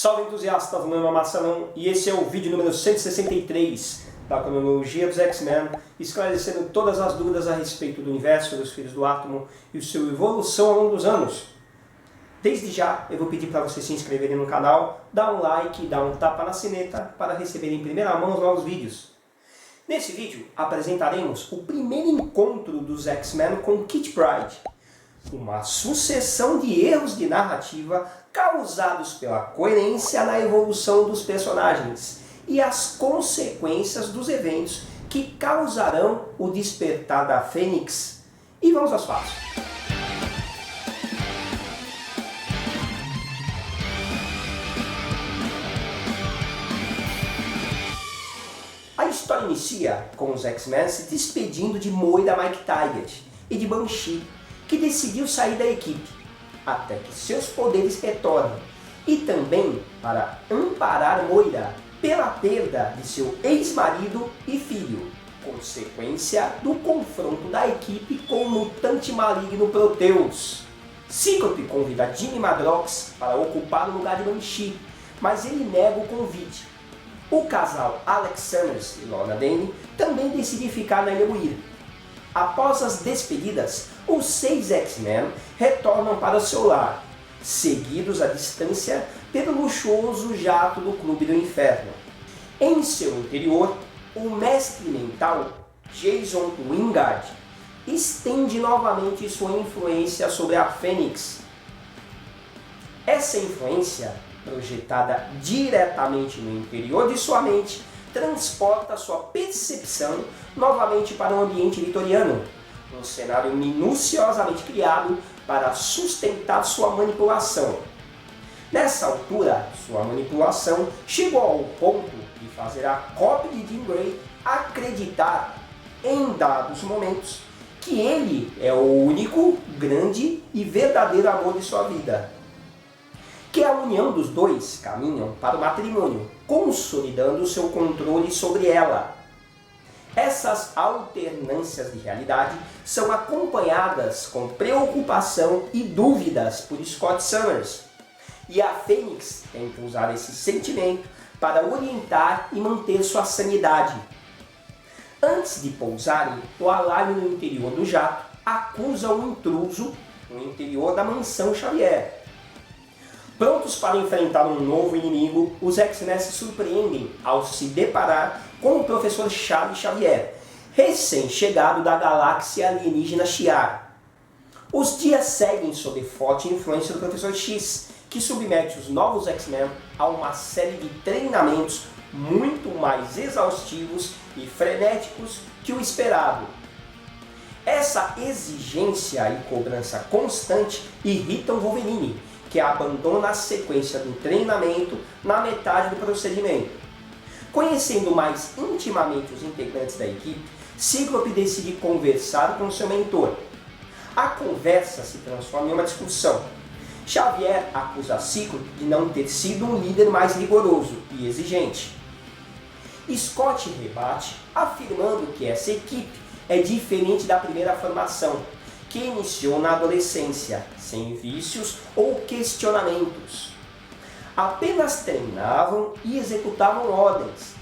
Salve entusiastas, meu nome é Marcelão e esse é o vídeo número 163 da cronologia dos X-Men, esclarecendo todas as dúvidas a respeito do universo dos Filhos do Átomo e sua evolução ao longo dos anos. Desde já eu vou pedir para vocês se inscreverem no canal, dar um like e dar um tapa na sineta para receberem em primeira mão os novos vídeos. Nesse vídeo apresentaremos o primeiro encontro dos X-Men com Kitty Pryde, uma sucessão de erros de narrativa causados pela coerência na evolução dos personagens e as consequências dos eventos que causarão o despertar da Fênix. E vamos aos fatos. A história inicia com os X-Men se despedindo de Moira McTaggart e de Banshee, que decidiu sair da equipe, até que seus poderes retornem, e também para amparar Moira pela perda de seu ex-marido e filho, consequência do confronto da equipe com o mutante maligno Proteus. Cíclope convida Jimmy Madrox para ocupar o lugar de Banshee, mas ele nega o convite. O casal Alex Summers e Lorna Dane também decide ficar na Ilha Muir. Após as despedidas, os 6 X-Men retornam para o seu lar, seguidos à distância pelo luxuoso jato do Clube do Inferno. Em seu interior, o mestre mental, Jason Wingard, estende novamente sua influência sobre a Fênix. Essa influência, projetada diretamente no interior de sua mente, transporta sua percepção novamente para um ambiente vitoriano, um cenário minuciosamente criado para sustentar sua manipulação. Nessa altura, sua manipulação chegou ao ponto de fazer a cópia de Jean Grey acreditar, em dados momentos, que ele é o único, grande e verdadeiro amor de sua vida. Que a união dos dois caminham para o matrimônio, consolidando seu controle sobre ela. Essas alternâncias de realidade são acompanhadas com preocupação e dúvidas por Scott Summers. E a Fênix tenta usar esse sentimento para orientar e manter sua sanidade. Antes de pousarem, o alarme no interior do jato acusa um intruso no interior da mansão Xavier. Prontos para enfrentar um novo inimigo, os X-Men se surpreendem ao se deparar com o professor Charles Xavier, recém-chegado da galáxia alienígena Shi'ar. Os dias seguem sob forte influência do professor X, que submete os novos X-Men a uma série de treinamentos muito mais exaustivos e frenéticos que o esperado. Essa exigência e cobrança constante irritam Wolverine, que abandona a sequência do treinamento na metade do procedimento. Conhecendo mais intimamente os integrantes da equipe, Cíclope decide conversar com seu mentor. A conversa se transforma em uma discussão. Xavier acusa Cíclope de não ter sido um líder mais rigoroso e exigente. Scott rebate, afirmando que essa equipe é diferente da primeira formação, que iniciou na adolescência, sem vícios ou questionamentos. Apenas treinavam e executavam ordens.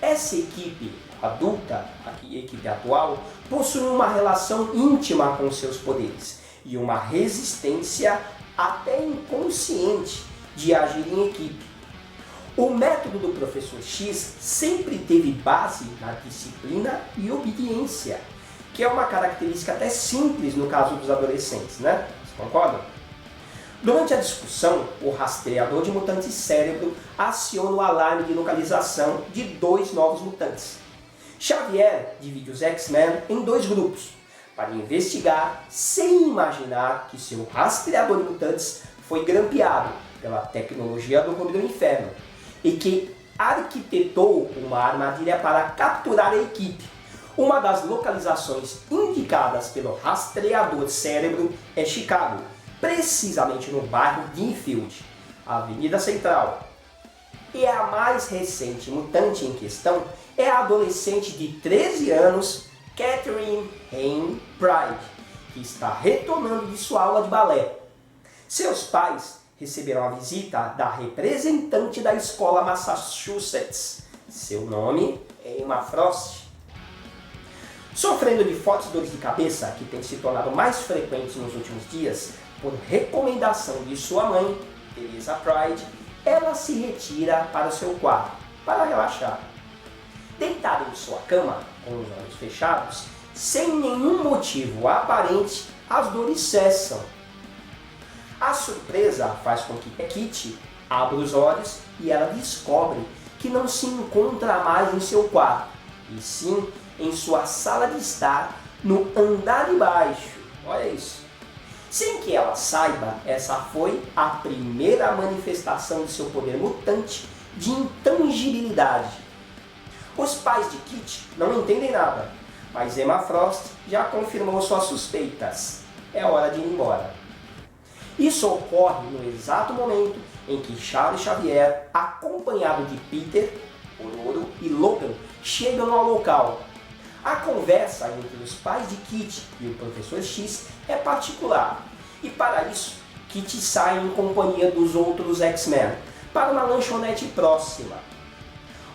Essa equipe adulta, a equipe atual, possui uma relação íntima com seus poderes e uma resistência até inconsciente de agir em equipe. O método do professor X sempre teve base na disciplina e obediência, que é uma característica até simples no caso dos adolescentes, né? Vocês concordam? Durante a discussão, o rastreador de mutantes cérebro aciona o alarme de localização de 2 novos mutantes. Xavier divide os X-Men em 2 grupos, para investigar sem imaginar que seu rastreador de mutantes foi grampeado pela tecnologia do Clube do Inferno e que arquitetou uma armadilha para capturar a equipe. Uma das localizações indicadas pelo rastreador cérebro é Chicago, precisamente no bairro de Infield, a Avenida Central. E a mais recente mutante em questão é a adolescente de 13 anos, Catherine Pryde, que está retornando de sua aula de balé. Seus pais receberam a visita da representante da escola Massachusetts. Seu nome é Emma Frost. Sofrendo de fortes dores de cabeça, que têm se tornado mais frequentes nos últimos dias, por recomendação de sua mãe, Eliza Pride, ela se retira para o seu quarto, para relaxar. Deitada em sua cama, com os olhos fechados, sem nenhum motivo aparente, as dores cessam. A surpresa faz com que Kitty abra os olhos e ela descobre que não se encontra mais em seu quarto, e sim em sua sala de estar no andar de baixo. Olha isso. Sem que ela saiba, essa foi a primeira manifestação de seu poder mutante de intangibilidade. Os pais de Kitty não entendem nada, mas Emma Frost já confirmou suas suspeitas. É hora de ir embora. Isso ocorre no exato momento em que Charles Xavier, acompanhado de Peter, Ororo e Logan, chegam ao local. A conversa entre os pais de Kitty e o Professor X é particular, e para isso, Kitty sai em companhia dos outros X-Men para uma lanchonete próxima.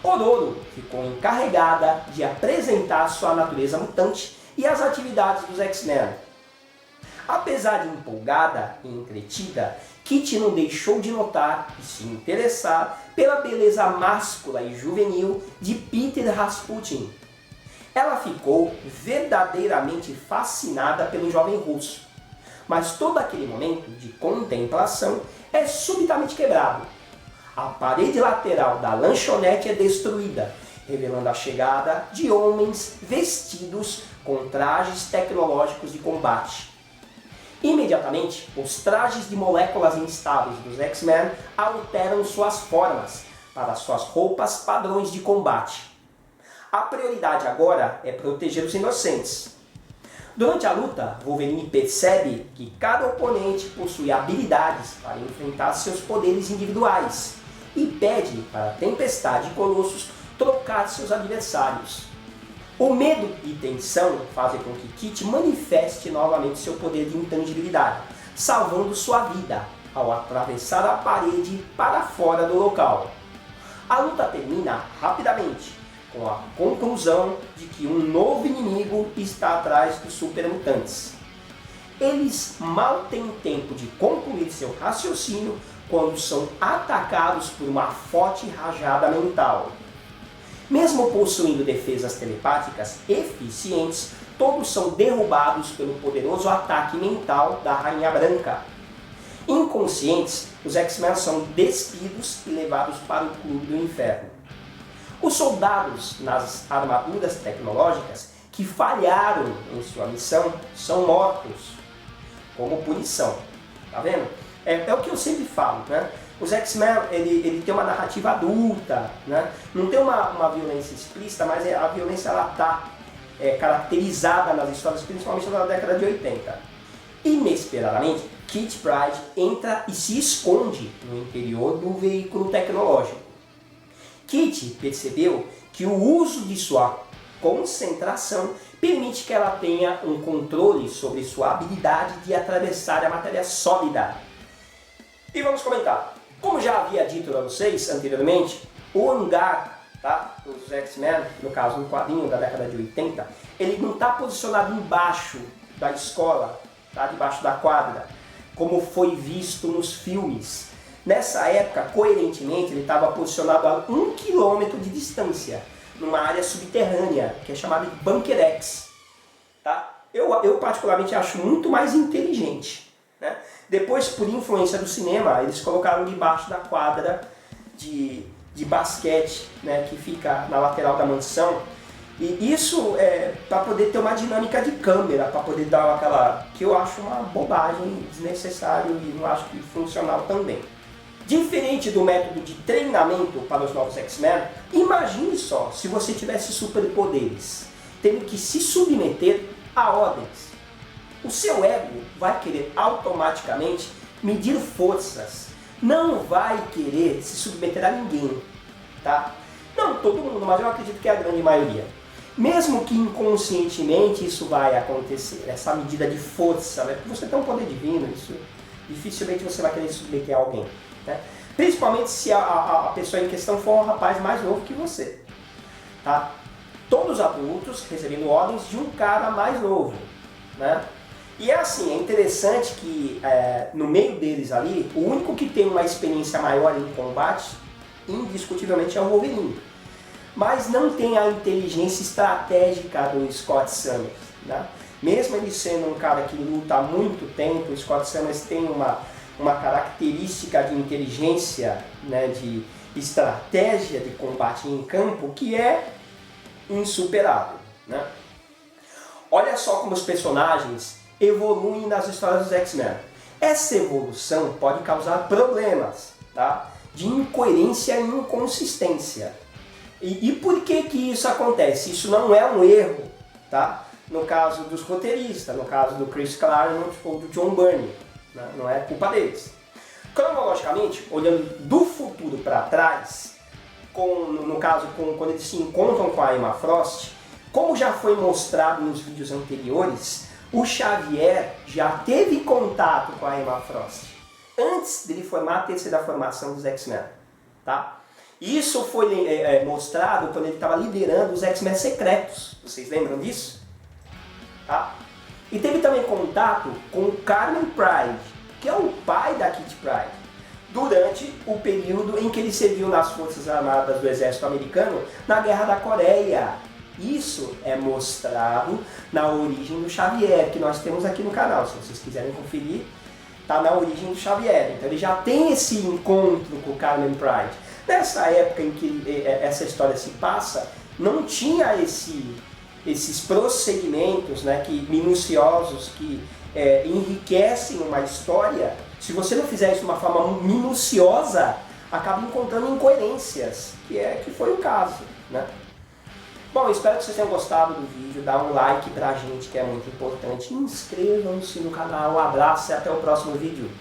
Ororo ficou encarregada de apresentar sua natureza mutante e as atividades dos X-Men. Apesar de empolgada e entretida, Kitty não deixou de notar e se interessar pela beleza máscula e juvenil de Peter Rasputin. Ela ficou verdadeiramente fascinada pelo jovem russo, mas todo aquele momento de contemplação é subitamente quebrado. A parede lateral da lanchonete é destruída, revelando a chegada de homens vestidos com trajes tecnológicos de combate. Imediatamente, os trajes de moléculas instáveis dos X-Men alteram suas formas para suas roupas padrões de combate. A prioridade agora é proteger os inocentes. Durante a luta, Wolverine percebe que cada oponente possui habilidades para enfrentar seus poderes individuais e pede para a Tempestade e Colossus trocar seus adversários. O medo e tensão fazem com que Kitty manifeste novamente seu poder de intangibilidade, salvando sua vida ao atravessar a parede para fora do local. A luta termina rapidamente, com a conclusão de que um novo inimigo está atrás dos supermutantes. Eles mal têm tempo de concluir seu raciocínio quando são atacados por uma forte rajada mental. Mesmo possuindo defesas telepáticas eficientes, todos são derrubados pelo poderoso ataque mental da Rainha Branca. Inconscientes, os X-Men são despidos e levados para o Clube do Inferno. Os soldados nas armaduras tecnológicas que falharam em sua missão são mortos como punição. Tá vendo? É o que eu sempre falo, né? Os X-Men, ele tem uma narrativa adulta, né? Não tem uma violência explícita, mas a violência está caracterizada nas histórias, principalmente na década de 80. Inesperadamente, Kitty Pryde entra e se esconde no interior do veículo tecnológico. Kitty percebeu que o uso de sua concentração permite que ela tenha um controle sobre sua habilidade de atravessar a matéria sólida. E vamos comentar. Como já havia dito para vocês anteriormente, o hangar dos X-Men, no caso no quadrinho da década de 80, ele não está posicionado embaixo da escola, debaixo da quadra, como foi visto nos filmes. Nessa época, coerentemente, ele estava posicionado a 1 km de distância, numa área subterrânea, que é chamada de Bunker X. Eu particularmente acho muito mais inteligente, né? Depois, por influência do cinema, eles colocaram debaixo da quadra de basquete, né, que fica na lateral da mansão. E isso é para poder ter uma dinâmica de câmera, para poder dar aquela... que eu acho uma bobagem, desnecessário e não acho que funcional também. Diferente do método de treinamento para os novos X-Men, imagine só se você tivesse superpoderes, tendo que se submeter a ordens. O seu ego vai querer automaticamente medir forças, não vai querer se submeter a ninguém, tá? Não todo mundo, mas eu acredito que é a grande maioria. Mesmo que inconscientemente isso vai acontecer, essa medida de força, né? Porque você tem um poder divino, isso Dificilmente você vai querer submeter alguém, né? Principalmente se a pessoa em questão for um rapaz mais novo que você, tá? Todos adultos recebendo ordens de um cara mais novo, né? E é assim, é interessante que no meio deles ali, o único que tem uma experiência maior em combate, indiscutivelmente é o Wolverine. Mas não tem a inteligência estratégica do Scott Summers, né? Mesmo ele sendo um cara que luta há muito tempo, o Scott Summers tem uma característica de inteligência, né, de estratégia de combate em campo que é insuperável, né? Olha só como os personagens evoluem nas histórias dos X-Men. Essa evolução pode causar problemas, tá? De incoerência e inconsistência. E por que que isso acontece? Isso não é um erro, tá? No caso dos roteiristas, no caso do Chris Claremont ou do John Byrne, né? Não é culpa deles. Cronologicamente, olhando do futuro para trás, no caso quando eles se encontram com a Emma Frost, como já foi mostrado nos vídeos anteriores, o Xavier já teve contato com a Emma Frost antes dele formar a terceira formação dos X-Men, tá? Isso foi mostrado quando ele estava liderando os X-Men secretos. Vocês lembram disso? Tá? E teve também contato com o Carmen Pryde, que é o pai da Kitty Pryde, durante o período em que ele serviu nas Forças Armadas do Exército Americano na Guerra da Coreia. Isso é mostrado na origem do Xavier, que nós temos aqui no canal. Se vocês quiserem conferir, tá na origem do Xavier. Então ele já tem esse encontro com o Carmen Pryde. Nessa época em que essa história se passa, não tinha esses procedimentos, né, minuciosos que enriquecem uma história. Se você não fizer isso de uma forma minuciosa, acaba encontrando incoerências, que foi o caso, né? Bom, espero que vocês tenham gostado do vídeo. Dá um like pra gente, que é muito importante. Inscrevam-se no canal. Um abraço e até o próximo vídeo.